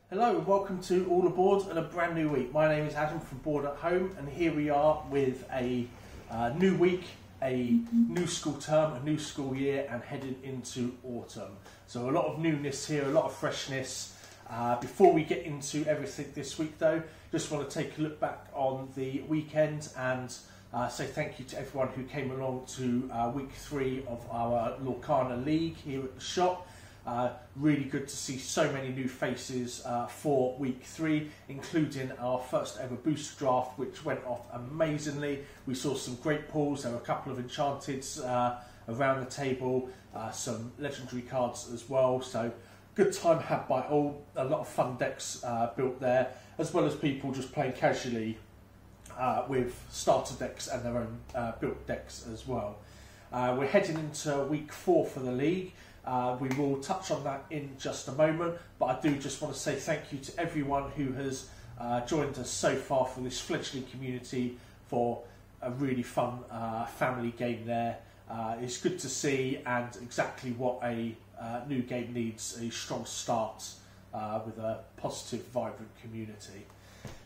Hello and welcome to All Aboard and a brand new week. My name is Adam from Board at Home, and here we are with a new week, a new school term, a new school year, and heading into autumn. So a lot of newness here, a lot of freshness. Before we get into everything this week though, just want to take a look back on the weekend and say thank you to everyone who came along to week 3 of our Lorcana League here at the shop. Really good to see so many new faces for week 3, including our first ever booster draft, which went off amazingly. We saw some great pulls. There were a couple of enchanteds around the table, some legendary cards as well. So good time had by all. A lot of fun decks built there, as well as people just playing casually with starter decks and their own built decks as well. We're heading into week 4 for the league. We will touch on that in just a moment, but I do just want to say thank you to everyone who has joined us so far for this fledgling community for a really fun family game there. It's good to see, and exactly what a new game needs: a strong start with a positive, vibrant community.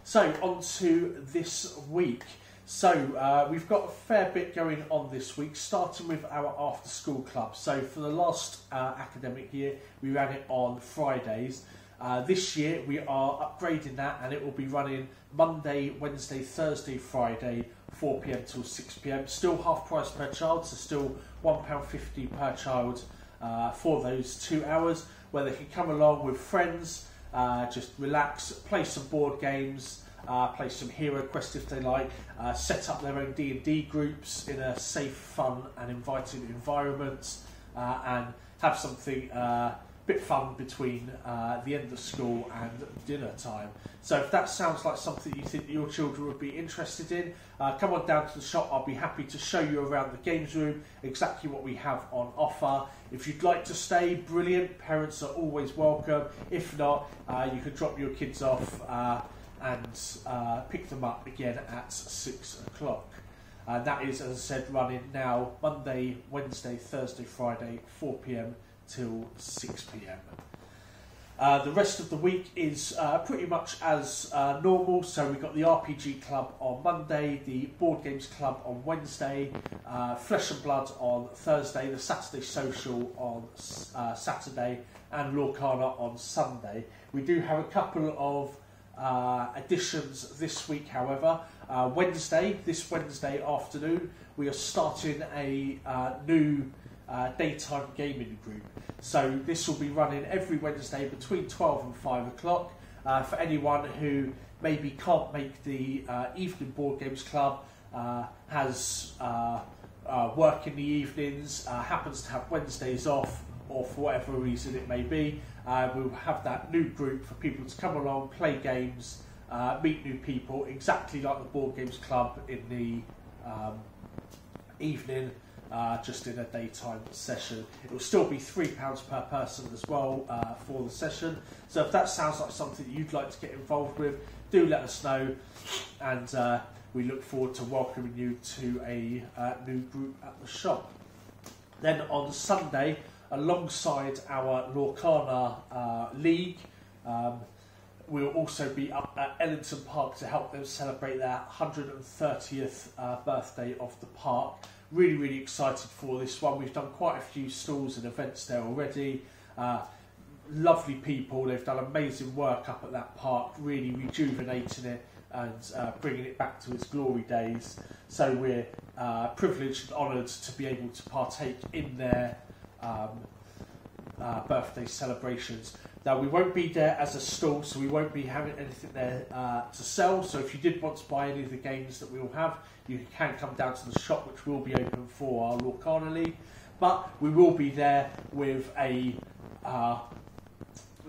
So on to this week. So we've got a fair bit going on this week, starting with our after school club. So for the last academic year, we ran it on Fridays. This year we are upgrading that, and it will be running Monday, Wednesday, Thursday, Friday, 4 PM till 6 PM. Still half price per child, so still £1.50 per child for those 2 hours, where they can come along with friends, just relax, play some board games, play some Hero Quest if they like, set up their own D&D groups in a safe, fun and inviting environment, and have something a bit fun between the end of school and dinner time. So if that sounds like something you think that your children would be interested in, come on down to the shop. I'll be happy to show you around the games room exactly what we have on offer. If you'd like to stay, brilliant. Parents are always welcome. If not, you can drop your kids off and pick them up again at 6 o'clock. That is, as I said, running now Monday, Wednesday, Thursday, Friday, 4 PM till 6 PM. The rest of the week is pretty much as normal. So we've got the RPG Club on Monday, the Board Games Club on Wednesday, Flesh and Blood on Thursday, the Saturday Social on Saturday, and Lorcana on Sunday. We do have a couple of additions this week, however. This Wednesday afternoon, we are starting a new daytime gaming group. So this will be running every Wednesday between 12 and 5 o'clock. For anyone who maybe can't make the evening board games club, has work in the evenings, happens to have Wednesdays off, or for whatever reason it may be, we'll have that new group for people to come along, play games, meet new people, exactly like the Board Games Club in the evening, just in a daytime session. It will still be £3 per person as well for the session. So if that sounds like something that you'd like to get involved with, do let us know, and we look forward to welcoming you to a new group at the shop. Then on Sunday, alongside our Lorcana League, we'll also be up at Ellington Park to help them celebrate their 130th birthday of the park. Really, really excited for this one. We've done quite a few stalls and events there already. Lovely people. They've done amazing work up at that park, really rejuvenating it and bringing it back to its glory days. So we're privileged and honoured to be able to partake in their birthday celebrations. Now, we won't be there as a stall, so we won't be having anything there to sell. So if you did want to buy any of the games that we will have, you can come down to the shop, which will be open for our Lorcana League. But we will be there with a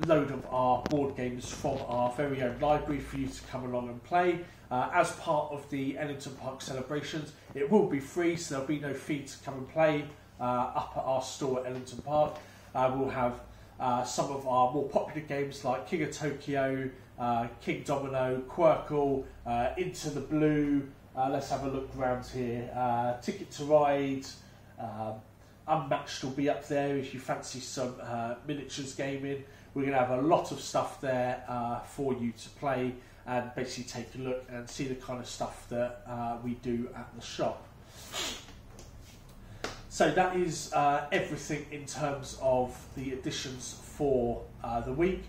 load of our board games from our very own library for you to come along and play. As part of the Ellington Park celebrations, it will be free, so there'll be no fee to come and play up at our store at Ellington Park. We'll have some of our more popular games like King of Tokyo, King Domino, Quirkle, Into the Blue. Let's have a look around here. Ticket to Ride, Unmatched will be up there if you fancy some miniatures gaming. We're going to have a lot of stuff there for you to play and basically take a look and see the kind of stuff that we do at the shop. So that is everything in terms of the additions for the week.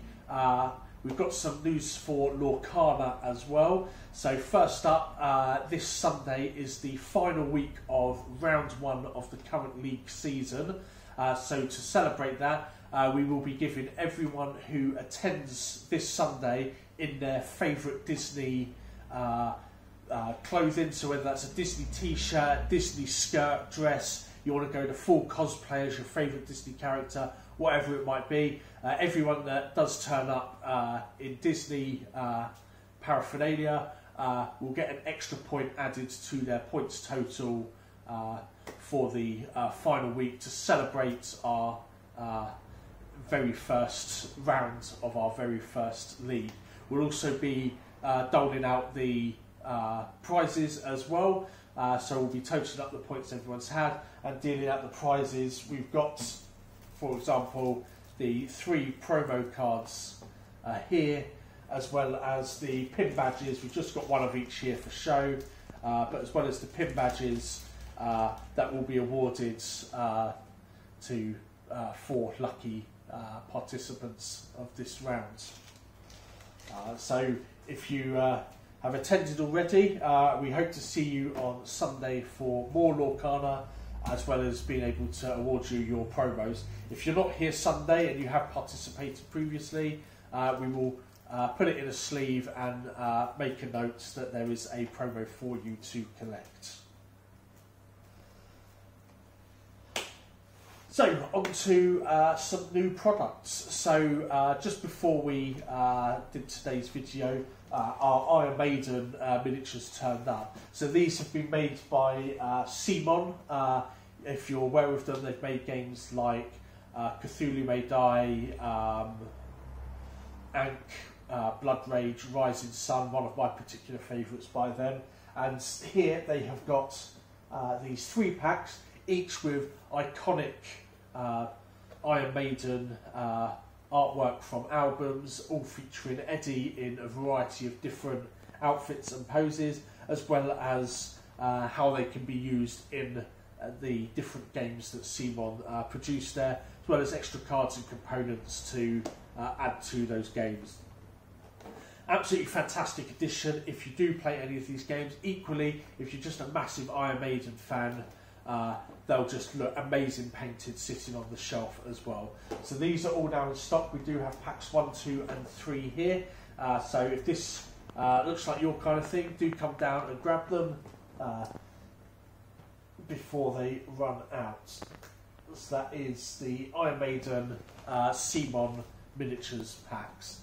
We've got some news for Lorcana as well. So first up, this Sunday is the final week of round 1 of the current league season. So to celebrate that, we will be giving everyone who attends this Sunday in their favourite Disney clothing. So whether that's a Disney t-shirt, Disney skirt, dress, you want to go to full cosplay as your favourite Disney character, whatever it might be. Everyone that does turn up in Disney paraphernalia will get an extra point added to their points total for the final week to celebrate our very first round of our very first league. We'll also be doling out the prizes as well. So we'll be totaling up the points everyone's had and dealing out the prizes. We've got, for example, the 3 promo cards here, as well as the pin badges. We've just got one of each here for show, but as well as the pin badges that will be awarded to 4 lucky participants of this round. So if you have attended already, we hope to see you on Sunday for more Lorcana, as well as being able to award you your promos. If you're not here Sunday and you have participated previously, we will put it in a sleeve and make a note that there is a promo for you to collect. So, on to some new products. So, just before we did today's video, our Iron Maiden miniatures turned up. So these have been made by Simon. If you're aware of them, they've made games like Cthulhu May Die, Ankh, Blood Rage, Rising Sun, one of my particular favourites by them. And here they have got these 3 packs, each with iconic Iron Maiden artwork from albums, all featuring Eddie in a variety of different outfits and poses, as well as how they can be used in the different games that Simon produced there, as well as extra cards and components to add to those games. Absolutely fantastic addition if you do play any of these games. Equally, if you're just a massive Iron Maiden fan, they'll just look amazing painted sitting on the shelf as well. So these are all now in stock. We do have packs 1, 2 and 3 here. So if this looks like your kind of thing, do come down and grab them before they run out. So that is the Iron Maiden Simon miniatures packs.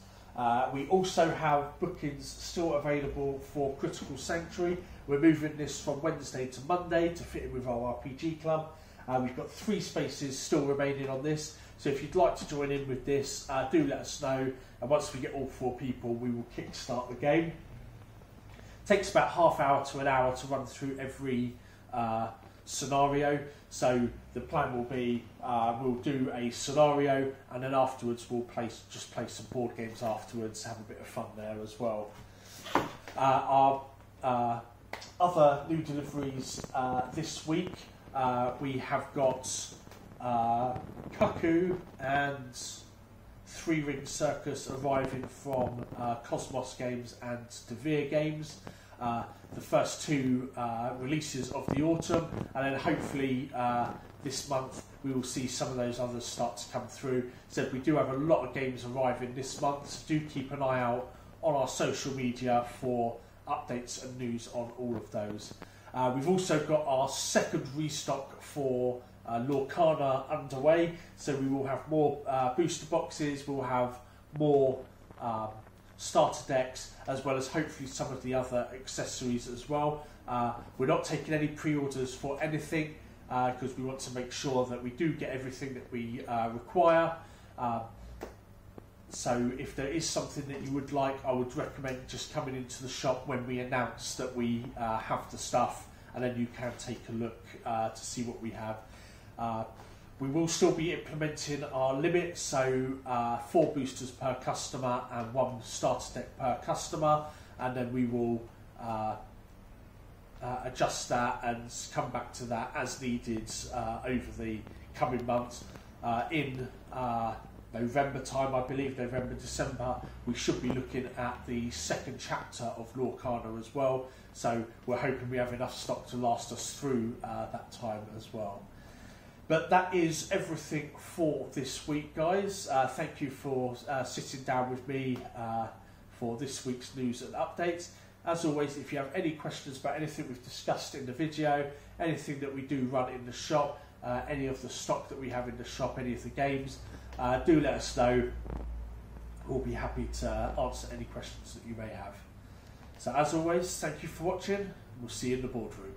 We also have bookings still available for Critical Sanctuary. We're moving this from Wednesday to Monday to fit in with our RPG club. We've got 3 spaces still remaining on this, so if you'd like to join in with this, do let us know, and once we get all 4 people, we will kickstart the game. It takes about half hour to an hour to run through every scenario, so the plan will be we'll do a scenario, and then afterwards we'll just play some board games afterwards, have a bit of fun there as well. Our other new deliveries this week, we have got Cuckoo and 3 Ring Circus arriving from Cosmos Games and Devere Games. The first 2 releases of the autumn, and then hopefully this month we will see some of those others start to come through. So we do have a lot of games arriving this month, so do keep an eye out on our social media for updates and news on all of those. We've also got our second restock for Lorcana underway, so we will have more booster boxes, we'll have more starter decks, as well as hopefully some of the other accessories as well. We're not taking any pre-orders for anything because we want to make sure that we do get everything that we require. So if there is something that you would like, I would recommend just coming into the shop when we announce that we have the stuff, and then you can take a look to see what we have. We will still be implementing our limit, so 4 boosters per customer and 1 starter deck per customer, and then we will adjust that and come back to that as needed over the coming months. In November time, I believe, November, December, we should be looking at the 2nd chapter of Lorcana as well, so we're hoping we have enough stock to last us through that time as well. But that is everything for this week, guys. Thank you for sitting down with me for this week's news and updates. As always, if you have any questions about anything we've discussed in the video, anything that we do run in the shop, any of the stock that we have in the shop, any of the games, do let us know. We'll be happy to answer any questions that you may have. So as always, thank you for watching. We'll see you in the boardroom.